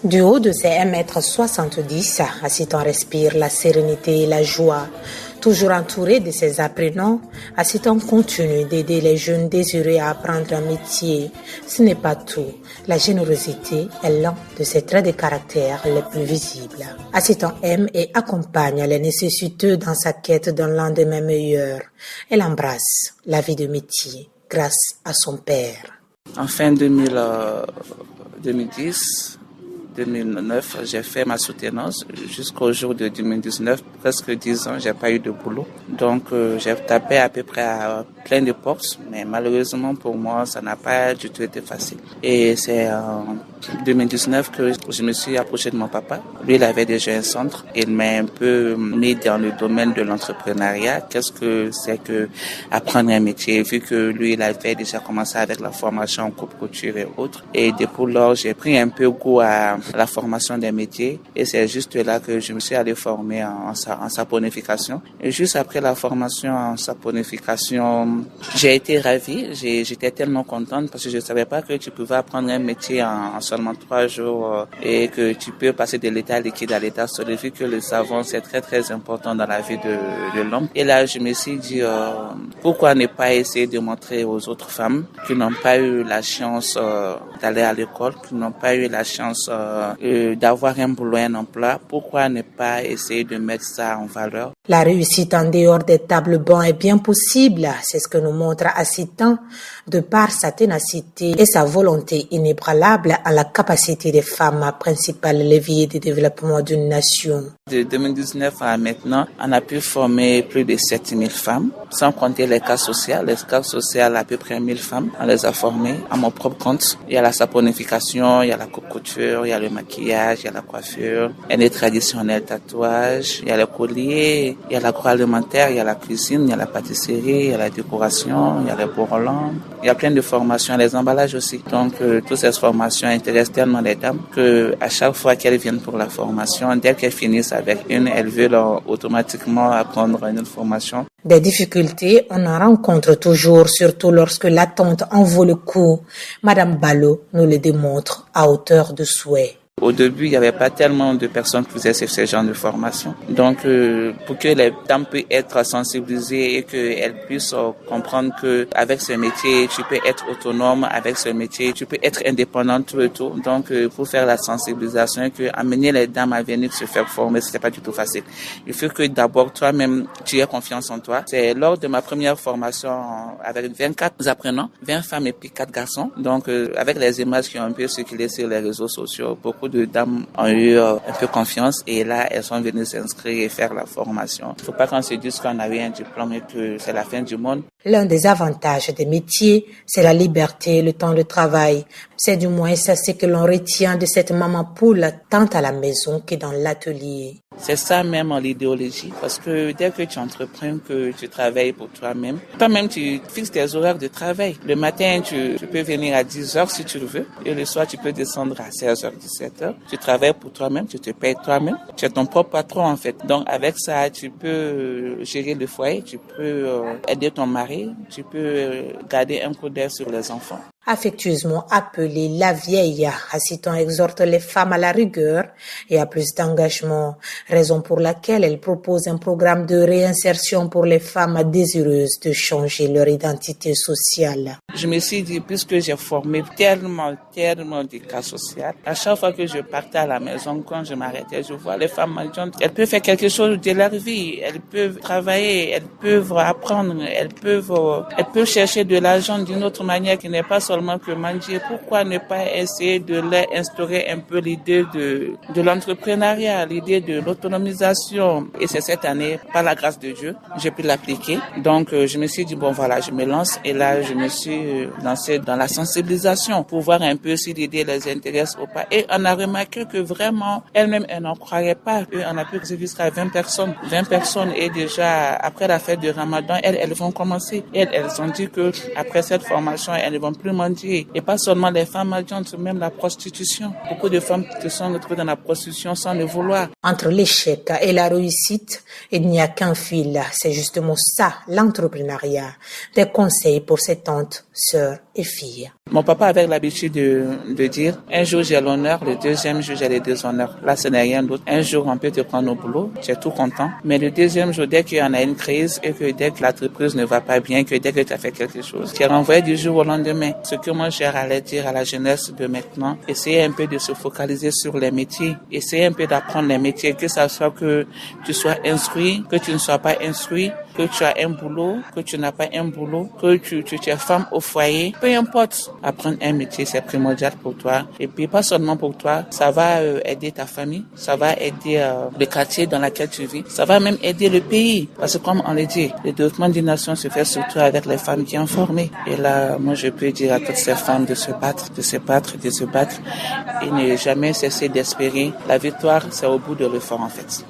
Du haut de ses 1,70 m, Assitan respire la sérénité et la joie. Toujours entouré de ses apprenants, Assitan continue d'aider les jeunes désireux à apprendre un métier. Ce n'est pas tout. La générosité est l'un de ses traits de caractère les plus visibles. Assitan aime et accompagne les nécessiteux dans sa quête d'un lendemain meilleur. Elle embrasse la vie de métier grâce à son père. En fin 2009, j'ai fait ma soutenance jusqu'au jour de 2019, presque 10 ans, j'ai pas eu de boulot. Donc j'ai tapé à peu près à plein de portes, mais malheureusement pour moi, ça n'a pas du tout été facile. Et c'est en 2019 que je me suis approché de mon papa. Lui, il avait déjà un centre. Il m'a un peu mis dans le domaine de l'entrepreneuriat. Qu'est-ce que c'est que apprendre un métier, vu que lui, il avait déjà commencé avec la formation en coupe-couture et autres. Et depuis lors, j'ai pris un peu goût à la formation des métiers. Et c'est juste là que je me suis allé former en saponification. Et juste après la formation en saponification, j'ai été ravie. J'étais tellement contente parce que je savais pas que tu pouvais apprendre un métier en seulement 3 jours et que tu peux passer de l'état liquide à l'état solide, vu que le savon, c'est très, très important dans la vie de l'homme. Et là, je me suis dit, pourquoi ne pas essayer de montrer aux autres femmes qui n'ont pas eu la chance d'aller à l'école, qui n'ont pas eu la chance d'avoir un boulot, un emploi, pourquoi ne pas essayer de mettre ça en valeur? La réussite en dehors des tables bancs est bien possible. C'est ce que nous montre Assitan de par sa ténacité et sa volonté inébranlable à la capacité des femmes, principal levier de développement d'une nation. De 2019 à maintenant, on a pu former plus de 7000 femmes, sans compter les cas sociaux. Les cas sociaux, à peu près 1000 femmes, on les a formées à mon propre compte. Il y a la saponification, il y a la coupe-couture, il y a le maquillage, il y a la coiffure, il y a les traditionnels tatouages, il y a les colliers, il y a l'agroalimentaire, il y a la cuisine, il y a la pâtisserie, il y a la décoration, il y a les bourrelons. Il y a plein de formations, les emballages aussi. Donc, toutes ces formations intéressent tellement les dames que à chaque fois qu'elles viennent pour la formation, dès qu'elles finissent avec une, elles veulent automatiquement apprendre une autre formation. Des difficultés, on en rencontre toujours, surtout lorsque l'attente en vaut le coup. Madame Ballot nous le démontre à hauteur de souhait. Au début, il n'y avait pas tellement de personnes qui faisaient ce genre de formation. Donc, pour que les dames puissent être sensibilisées et qu'elles puissent comprendre que avec ce métier, tu peux être autonome, avec ce métier, tu peux être indépendante tout le temps. Donc, pour faire la sensibilisation, que amener les dames à venir se faire former, c'était pas du tout facile. Il faut que d'abord toi-même, tu aies confiance en toi. C'est lors de ma première formation avec 24 apprenants, 20 femmes et puis 4 garçons. Donc, avec les images qui ont un peu circulé sur les réseaux sociaux, beaucoup de dames ont eu un peu confiance et là, elles sont venues s'inscrire et faire la formation. Il ne faut pas qu'on se dise qu'on a eu un diplôme et que c'est la fin du monde. L'un des avantages des métiers, c'est la liberté et le temps de travail. C'est du moins ça ce que l'on retient de cette maman poule, tant à la maison que dans l'atelier. C'est ça même l'idéologie, parce que dès que tu entreprends, que tu travailles pour toi-même, toi-même tu fixes tes horaires de travail. Le matin, tu peux venir à 10h si tu le veux, et le soir, tu peux descendre à 16h, 17h. Tu travailles pour toi-même, tu te payes toi-même, tu es ton propre patron en fait. Donc avec ça, tu peux gérer le foyer, tu peux aider ton mari, tu peux garder un coup d'œil sur les enfants. Affectueusement appelée la vieille, Assitan exhorte les femmes à la rigueur et à plus d'engagement, raison pour laquelle elle propose un programme de réinsertion pour les femmes désireuses de changer leur identité sociale. Je me suis dit, puisque j'ai formé tellement de cas sociaux, à chaque fois que je partais à la maison, quand je m'arrêtais, je vois les femmes mendiantes, elles peuvent faire quelque chose de leur vie, elles peuvent travailler, elles peuvent apprendre, elles peuvent chercher de l'argent d'une autre manière qui n'est pas seulement que manger. Pourquoi ne pas essayer de leur instaurer un peu l'idée de l'entrepreneuriat, l'idée de l'autonomisation. Et c'est cette année, par la grâce de Dieu, j'ai pu l'appliquer. Donc, je me suis dit, bon voilà, je me lance. Et là, je me suis lancé dans la sensibilisation pour voir un peu si l'idée les intéresse ou pas. Et on a remarqué que vraiment, elles-mêmes, elles n'en croyaient pas. Et on a pu jusqu'à 20 personnes. 20 personnes et déjà, après la fête de Ramadan, elles vont commencer. Elles ont dit que après cette formation, elles ne vont plus mendier. Et pas seulement les femmes mendiantes, même la prostitution. Beaucoup de femmes se sont retrouvées dans la prostitution sans le vouloir. Entre l'échec et la réussite, il n'y a qu'un fil. C'est justement ça, l'entrepreneuriat. Des conseils pour ses tantes, sœurs et filles. Mon papa avait l'habitude de dire, un jour j'ai l'honneur, le deuxième jour j'ai le déshonneur. Là, ce n'est rien d'autre. Un jour, on peut te prendre au boulot, tu es tout content. Mais le deuxième jour, dès qu'il y en a une crise et que dès que l'entreprise ne va pas bien, que dès que tu as fait quelque chose, tu es renvoyé du jour au lendemain. Ce que moi, j'allais dire à la jeunesse de maintenant, essayez un peu de se focaliser sur les métiers. Essayez un peu d'apprendre les métiers, que ça soit que tu sois instruit, que tu ne sois pas instruit, que tu as un boulot, que tu n'as pas un boulot, que tu es femme au foyer, peu importe. Apprendre un métier, c'est primordial pour toi. Et puis, pas seulement pour toi, ça va aider ta famille, ça va aider le quartier dans lequel tu vis, ça va même aider le pays. Parce que comme on l'a dit, le développement d'une nation se fait surtout avec les femmes qui sont formées. Et là, moi, je peux dire à toutes ces femmes de se battre, de se battre, de se battre et ne jamais cesser d'espérer. La victoire, c'est au bout de l'effort, en fait.